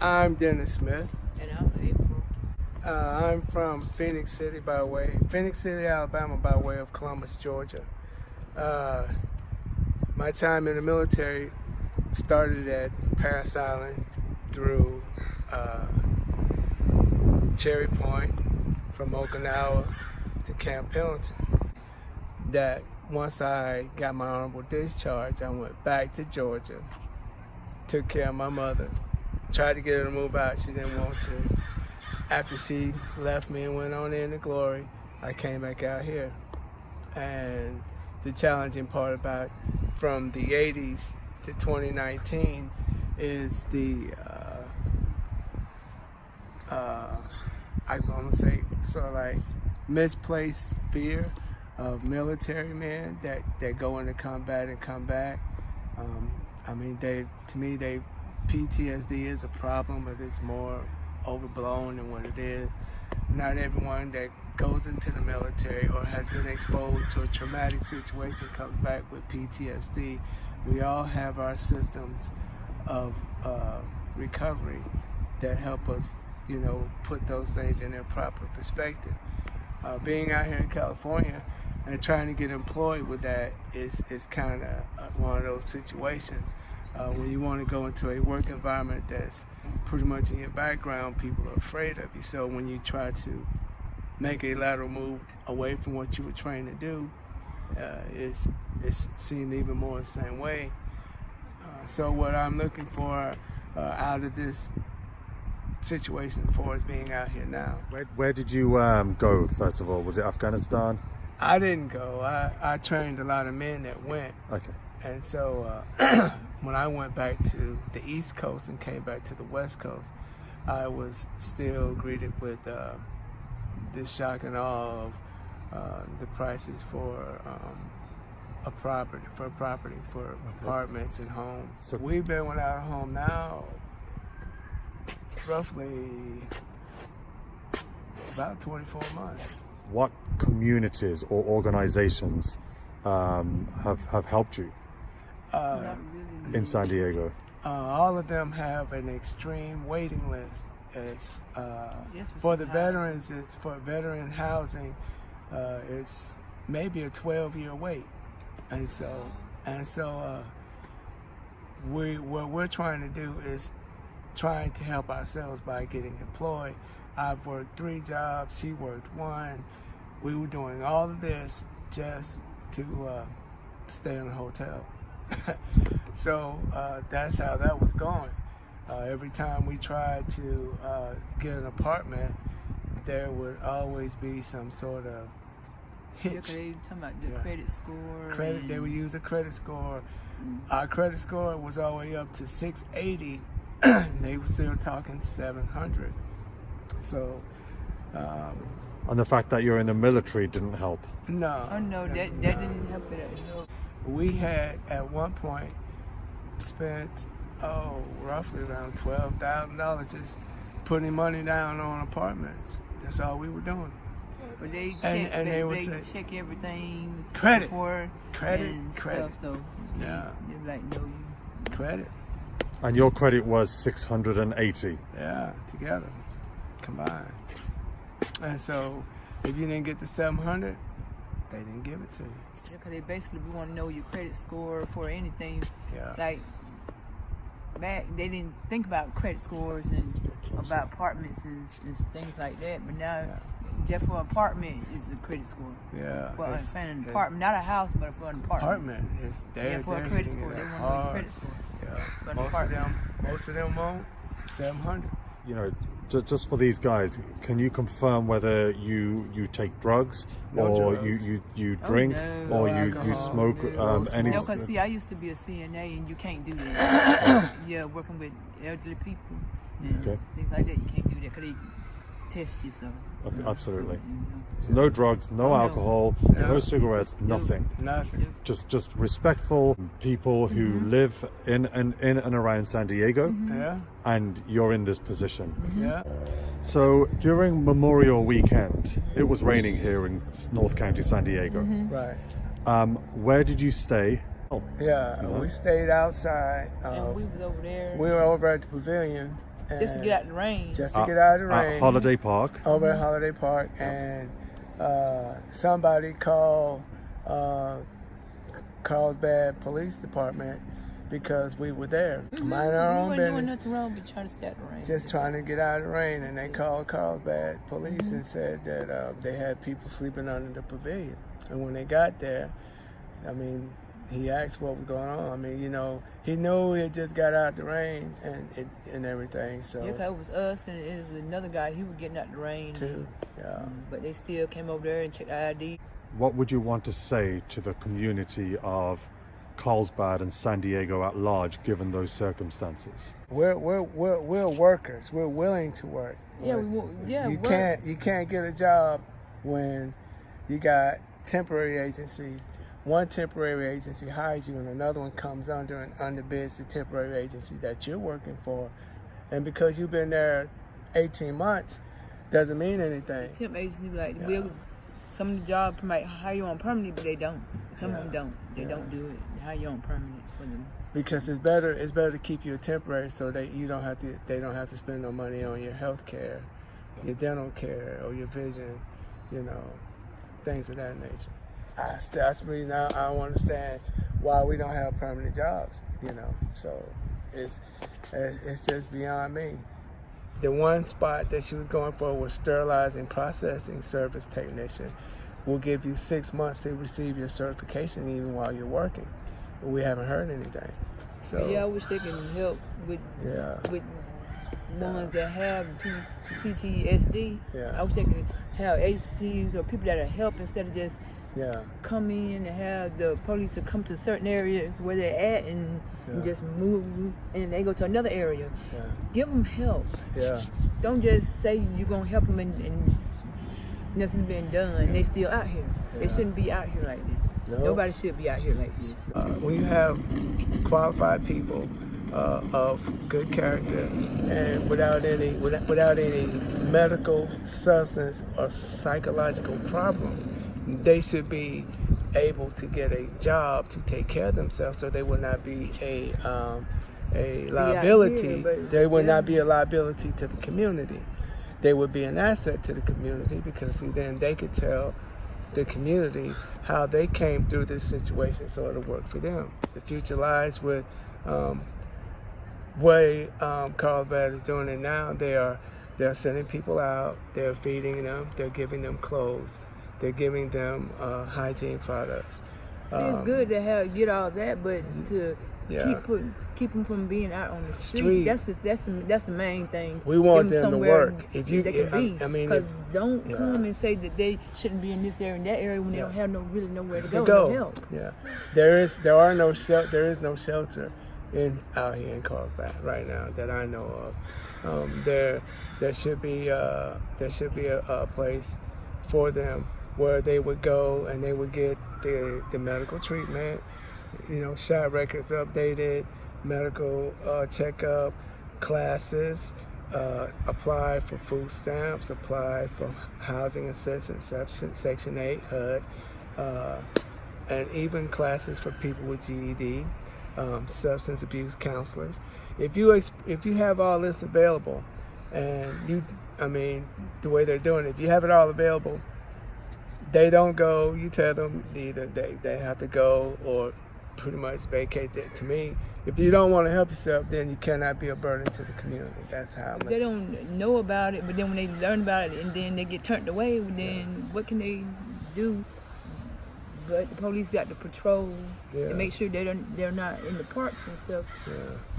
I'm Dennis Smith. And I'm April. I'm from Phoenix City, Alabama, by way of Columbus, Georgia. My time in the military started at Parris Island through Cherry Point, from Okinawa to Camp Pendleton. That once I got my honorable discharge, I went back to Georgia, took care of my mother, tried to get her to move out. She didn't want to. After she left me and went on into glory, I came back out here. And the challenging part about from the 80s to 2019 is the, I'm gonna say, sort of like misplaced fear of military men that go into combat and come back. I mean, PTSD is a problem, but it's more overblown than what it is. Not everyone that goes into the military or has been exposed to a traumatic situation comes back with PTSD. We all have our systems of recovery that help us, put those things in their proper perspective. Being out here in California and trying to get employed with that is kind of one of those situations. When you want to go into a work environment that's pretty much in your background, people are afraid of you. So when you try to make a lateral move away from what you were trained to do, it's seen even more the same way. So what I'm looking for out of this situation for is being out here now. Where did you go, first of all? Was it Afghanistan? I didn't go. I trained a lot of men that went. Okay. And so when I went back to the East Coast and came back to the West Coast, I was still greeted with this shock and awe of the prices for apartments and homes. So we've been without a home now roughly about 24 months. What communities or organizations have helped you in San Diego? All of them have an extreme waiting list. It's for the veterans. It's for veteran housing. It's maybe a 12-year wait, and so what we're trying to do is trying to help ourselves by getting employed. I've worked 3 jobs. She worked 1. We were doing all of this just to stay in a hotel. So that's how that was going. Every time we tried to get an apartment, there would always be some sort of hitch. They were talking about the credit score. They would use a credit score. Our credit score was all the way up to 680, and they were still talking 700. So. And the fact that you're in the military didn't help? No. Oh no, that didn't help it at all. We had at one point spent roughly around $12,000 just putting money down on apartments. That's all we were doing. But they check everything. Credit. And Credit. Stuff, so yeah. They're like, no. Credit. And your credit was 680? Yeah, together, combined. And so if you didn't get the 700, they didn't give it to you. Yeah, because they basically want to know your credit score for anything. Yeah. Like, back, they didn't think about credit scores and about apartments and things like that. But now, just for an apartment is the credit score. Yeah. For an apartment, not a house, but for an apartment. Is there for a credit score. They want to know your credit score. Yeah. Most of them won't. 700. Just for these guys, can you confirm whether you take drugs or drugs. you drink or you smoke any? No, because see, I used to be a CNA and you can't do that. Yeah, working with elderly people and things like that, you can't do that because they test you. So absolutely. So no drugs, no alcohol, no cigarettes, nothing. Nothing. Just respectful people who live in and around San Diego. Yeah. And you're in this position. Yeah. So during Memorial Weekend, it was raining here in North County, San Diego. Right. Where did you stay? Yeah, we stayed outside. and we was over there. We were over at the pavilion Just to get out the rain. Just to get out of the rain. At Holiday Park. Over at Holiday Park, and somebody called Carlsbad Police Department because we were there, minding our own We weren't business. doing nothing wrong but trying to stay out the rain. Just trying to get out of the rain, and they called Carlsbad Police and said that they had people sleeping under the pavilion. And when they got there, I mean, he asked what was going on. I mean, you know, he knew he had just got out the rain and everything. So Yeah, 'cause it was us and it was another guy. He was getting out the rain too, yeah. but they still came over there and checked the ID. What would you want to say to the community of Carlsbad and San Diego at large, given those circumstances? We're workers. We're willing to work. Yeah, You work. can't get a job when you got temporary agencies. One temporary agency hires you and another one comes under and underbids the temporary agency that you're working for. And because you've been there 18 months, doesn't mean anything. Temp agency be like, Yeah. some of the jobs might hire you on permanent, but they don't. Some Yeah. of them don't. They don't do it. They hire you on permanent for them. Because it's better to keep you a temporary so that they don't have to spend no money on your health care, your dental care, or your vision, you know, things of that nature. That's the reason I don't understand why we don't have permanent jobs, you know. So it's just beyond me. The one spot that she was going for was sterilizing processing service technician. We'll give you 6 months to receive your certification even while you're working. But we haven't heard anything. So Yeah, I wish they can help with ones that have PTSD. Yeah. I wish they could have agencies or people that are help instead of just yeah. come in and have the police to come to certain areas where they're at and just move, and they go to another area. Yeah. Give them help. Yeah. Don't just say you're gonna help them and nothing's been done. They still out here. They shouldn't be out here like this. No. Nobody should be out here like this. When you have qualified people of good character and without any medical, substance, or psychological problems, they should be able to get a job to take care of themselves, so they will not be a liability. They will not be a liability to the community. They would be an asset to the community because then they could tell the community how they came through this situation so it'll work for them. The future lies with way Carlsbad is doing it now. They're sending people out, they're feeding them, they're giving them clothes, they're giving them hygiene products. See, it's good to get all that, but to Yeah. keep them from being out on the street. That's the main thing. We want Give them to somewhere work. If you- they can be. I mean, because if- don't yeah. come and say that they shouldn't be in this area and that area when they Yeah. don't have really nowhere to go. To go. No help. Yeah, there is no shelter out here in Carlsbad right now that I know of. There should be a place for them where they would go and they would get the medical treatment, you know, shot records updated, medical checkup, classes, apply for food stamps, apply for housing assistance, Section 8, HUD, and even classes for people with GED, substance abuse counselors. If you have all this available, and the way they're doing it, if you have it all available, they don't go. You tell them either they have to go or pretty much vacate that. To me, if you don't want to help yourself, then you cannot be a burden to the community. That's how They don't know about it, but then when they learn about it and then they get turned away, then what can they do? But the police got to patrol and make sure they're not in the parks and stuff. Yeah.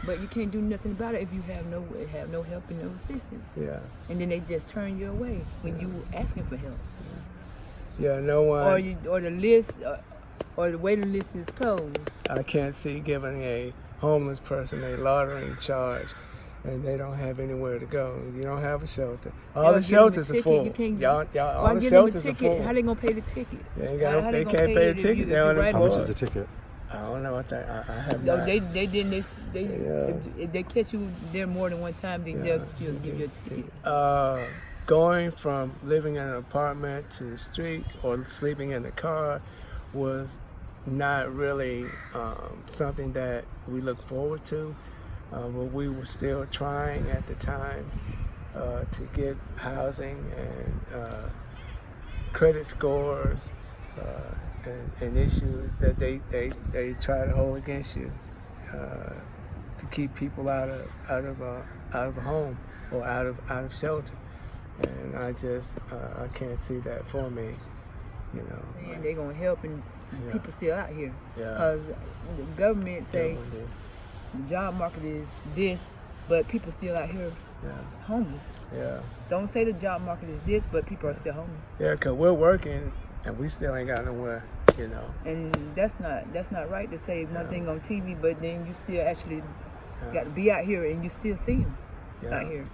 But you can't do nothing about it if you have no help and no assistance. Yeah. And then they just turn you away when you asking for help. Yeah. No one. Or the list or the waiting list is closed. I can't see giving a homeless person a lottery charge, and they don't have anywhere to go. You don't have a shelter. All the shelters are full. All the shelters are full. How they gonna pay the ticket? They can't pay the ticket. They're unemployed. How much is the ticket? I don't know what that. I have No, not. they didn't. If they catch you there more than one time, then they'll give you a ticket. Going from living in an apartment to the streets or sleeping in the car was not really something that we look forward to. but we were still trying at the time to get housing and credit scores and issues that they try to hold against you to keep people out of a home or out of shelter. And I just I can't see that for me, you know. And they're gonna help, and Yeah. people still out here. Yeah. Because the government say Definitely. the job market is this, but people still out here Yeah, homeless. yeah, Don't say the job market is this, but people are still homeless. yeah. 'Cause we're working and we still ain't got nowhere, you know. And that's not right to say one thing on TV, but then you still actually Yeah. got to be out here and you still see them Yeah. out here.